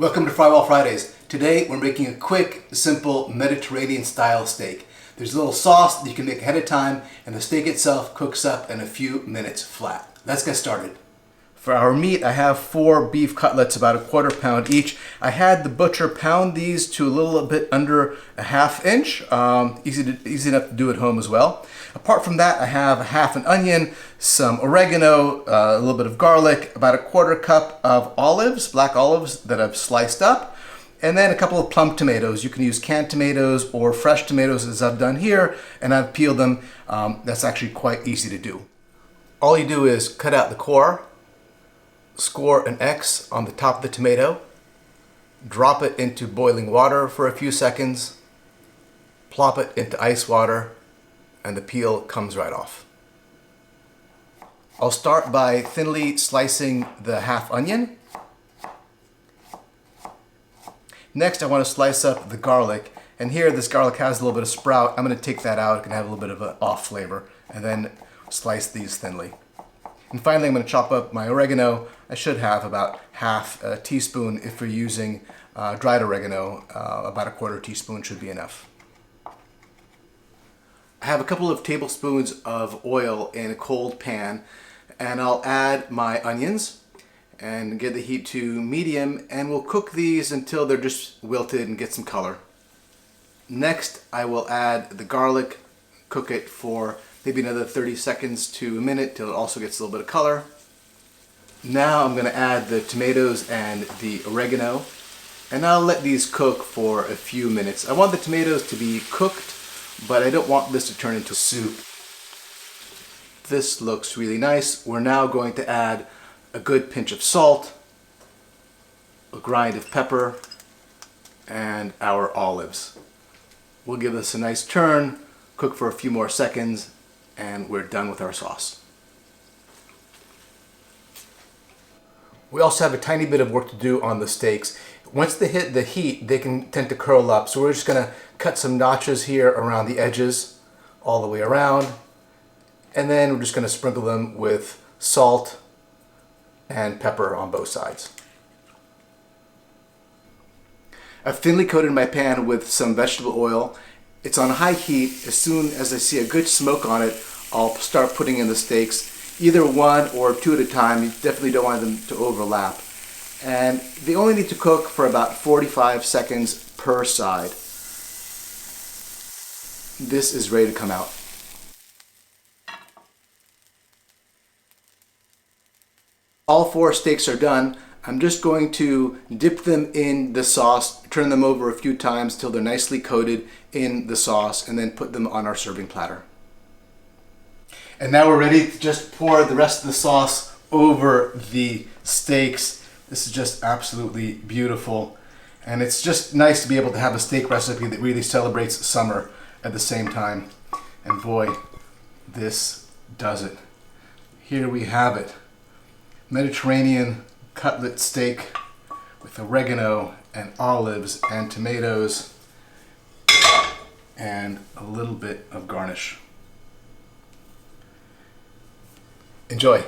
Welcome to Frywall Fridays. Today we're making a quick, simple Mediterranean style steak. There's a little sauce that you can make ahead of time and the steak itself cooks up in a few minutes flat. Let's get started. For our meat, I have 4 beef cutlets, about a quarter pound each. I had the butcher pound these to a little bit under a ½ inch. Easy enough to do at home as well. Apart from that, I have a half an onion, some oregano, a little bit of garlic, about a quarter cup of olives, black olives that I've sliced up, and then a couple of plum tomatoes. You can use canned tomatoes or fresh tomatoes as I've done here, and I've peeled them. That's actually quite easy to do. All you do is cut out the core, score an X on the top of the tomato, drop it into boiling water for a few seconds, plop it into ice water, and the peel comes right off. I'll start by thinly slicing the half onion. Next, I want to slice up the garlic, and here this garlic has a little bit of sprout. I'm going to take that out. It can have a little bit of an off flavor, and then slice these thinly. And finally, I'm going to chop up my oregano. I should have about half a teaspoon. If you're using dried oregano, about a quarter teaspoon should be enough. I have a couple of tablespoons of oil in a cold pan, and I'll add my onions and get the heat to medium, and we'll cook these until they're just wilted and get some color. Next, I will add the garlic, cook it for maybe another 30 seconds to a minute till it also gets a little bit of color. Now I'm going to add the tomatoes and the oregano, and I'll let these cook for a few minutes. I want the tomatoes to be cooked, but I don't want this to turn into soup. This looks really nice. We're now going to add a good pinch of salt, a grind of pepper, and our olives. We'll give this a nice turn, cook for a few more seconds, and we're done with our sauce. We also have a tiny bit of work to do on the steaks. Once they hit the heat, they can tend to curl up. So we're just going to cut some notches here around the edges, all the way around. And then we're just going to sprinkle them with salt and pepper on both sides. I've thinly coated my pan with some vegetable oil. It's on high heat. As soon as I see a good smoke on it, I'll start putting in the steaks, either 1 or 2 at a time. You definitely don't want them to overlap. And they only need to cook for about 45 seconds per side. This is ready to come out. All 4 steaks are done. I'm just going to dip them in the sauce, turn them over a few times till they're nicely coated in the sauce, and then put them on our serving platter. And now we're ready to just pour the rest of the sauce over the steaks. This is just absolutely beautiful. And it's just nice to be able to have a steak recipe that really celebrates summer at the same time. And boy, this does it. Here we have it. Mediterranean cutlet steak with oregano and olives and tomatoes and a little bit of garnish. Enjoy.